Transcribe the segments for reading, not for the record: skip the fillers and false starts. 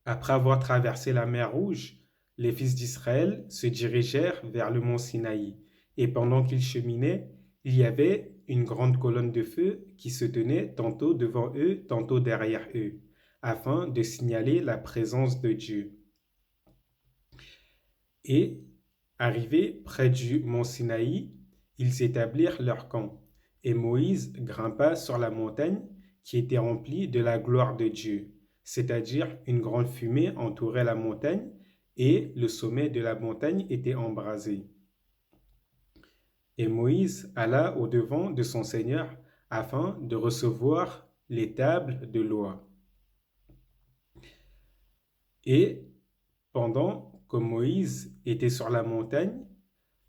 Après avoir traversé la mer Rouge, les fils d'Israël se dirigèrent vers le mont Sinaï. Et pendant qu'ils cheminaient, il y avait une grande colonne de feu qui se tenait tantôt devant eux, tantôt derrière eux, afin de signaler la présence de Dieu. Et, arrivés près du mont Sinaï, ils établirent leur camp. Et Moïse grimpa sur la montagne qui était remplie de la gloire de Dieu, c'est-à-dire une grande fumée entourait la montagne et le sommet de la montagne était embrasé. Et Moïse alla au-devant de son Seigneur afin de recevoir les tables de loi. Et pendant que Moïse était sur la montagne,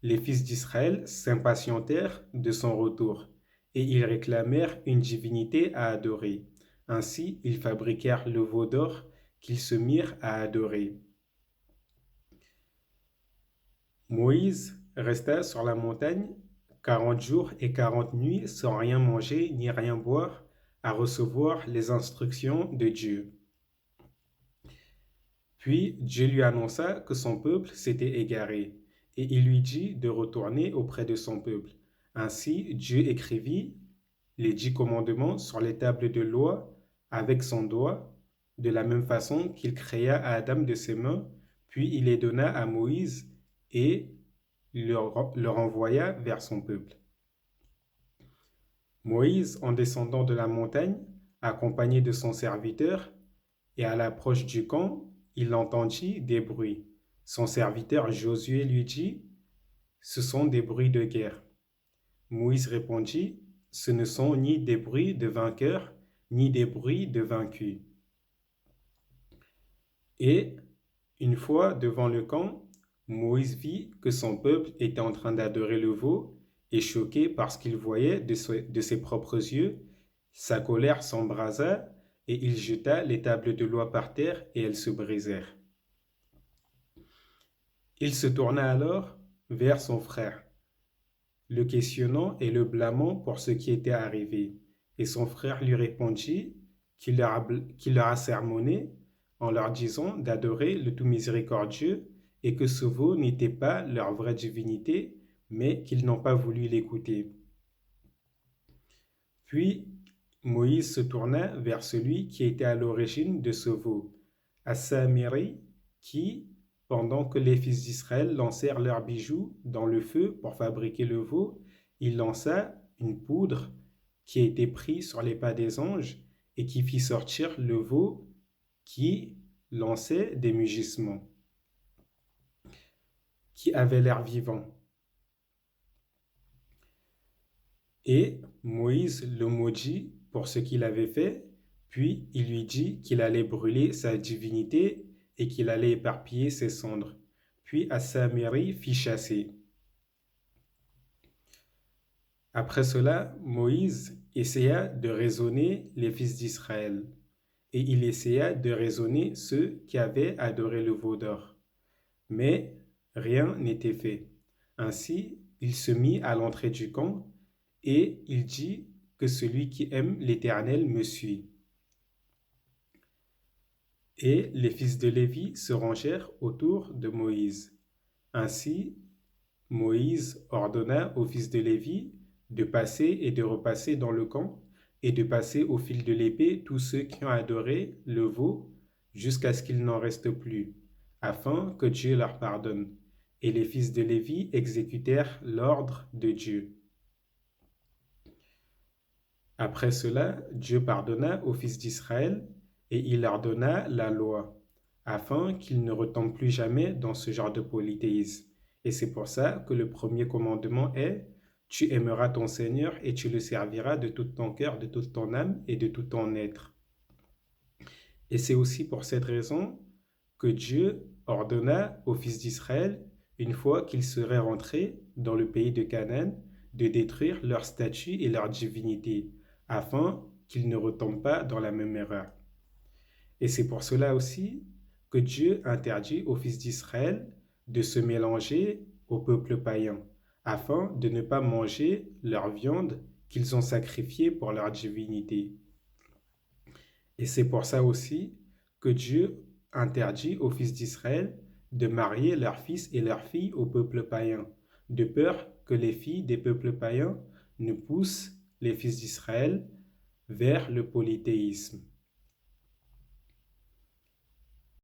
les fils d'Israël s'impatientèrent de son retour, et ils réclamèrent une divinité à adorer. Ainsi, ils fabriquèrent le veau d'or qu'ils se mirent à adorer. Moïse resta sur la montagne 40 jours et 40 nuits sans rien manger ni rien boire, à recevoir les instructions de Dieu. Puis Dieu lui annonça que son peuple s'était égaré, et il lui dit de retourner auprès de son peuple. Ainsi Dieu écrivit les 10 commandements sur les tables de loi avec son doigt, de la même façon qu'il créa Adam de ses mains, puis il les donna à Moïse et leur envoya vers son peuple. Moïse, en descendant de la montagne, accompagné de son serviteur, et à l'approche du camp, il entendit des bruits. Son serviteur Josué lui dit, ce sont des bruits de guerre. Moïse répondit, ce ne sont ni des bruits de vainqueurs, ni des bruits de vaincus. Et, une fois devant le camp, Moïse vit que son peuple était en train d'adorer le veau, et choqué par ce qu'il voyait de ses propres yeux, sa colère s'embrasa, et il jeta les tables de loi par terre, et elles se brisèrent. Il se tourna alors vers son frère, le questionnant et le blâmant pour ce qui était arrivé. Et son frère lui répondit qu'il leur a sermonné en leur disant d'adorer le tout miséricordieux et que ce veau n'était pas leur vraie divinité, mais qu'ils n'ont pas voulu l'écouter. Puis Moïse se tourna vers celui qui était à l'origine de ce veau, à Samiri, qui, pendant que les fils d'Israël lancèrent leurs bijoux dans le feu pour fabriquer le veau, il lança une poudre qui était prise sur les pas des anges et qui fit sortir le veau qui lançait des mugissements, qui avait l'air vivant. Et Moïse le maudit pour ce qu'il avait fait, puis il lui dit qu'il allait brûler sa divinité et qu'il allait éparpiller ses cendres. Puis Assamiri fit chasser. Après cela, Moïse essaya de raisonner les fils d'Israël, et il essaya de raisonner ceux qui avaient adoré le veau d'or. Mais rien n'était fait. Ainsi, il se mit à l'entrée du camp, et il dit que celui qui aime l'Éternel me suit. Et les fils de Lévi se rangèrent autour de Moïse. Ainsi, Moïse ordonna aux fils de Lévi de passer et de repasser dans le camp et de passer au fil de l'épée tous ceux qui ont adoré le veau jusqu'à ce qu'il n'en reste plus, afin que Dieu leur pardonne. Et les fils de Lévi exécutèrent l'ordre de Dieu. Après cela, Dieu pardonna aux fils d'Israël et il leur donna la loi, afin qu'ils ne retombent plus jamais dans ce genre de polythéisme. Et c'est pour ça que le premier commandement est tu aimeras ton Seigneur et tu le serviras de tout ton cœur, de toute ton âme et de tout ton être. Et c'est aussi pour cette raison que Dieu ordonna aux fils d'Israël, une fois qu'ils seraient rentrés dans le pays de Canaan, de détruire leurs statues et leurs divinités, afin qu'ils ne retombent pas dans la même erreur. Et c'est pour cela aussi que Dieu interdit aux fils d'Israël de se mélanger au peuple païen, afin de ne pas manger leur viande qu'ils ont sacrifiée pour leur divinité. Et c'est pour ça aussi que Dieu interdit aux fils d'Israël de marier leurs fils et leurs filles au peuple païen, de peur que les filles des peuples païens ne poussent les fils d'Israël vers le polythéisme.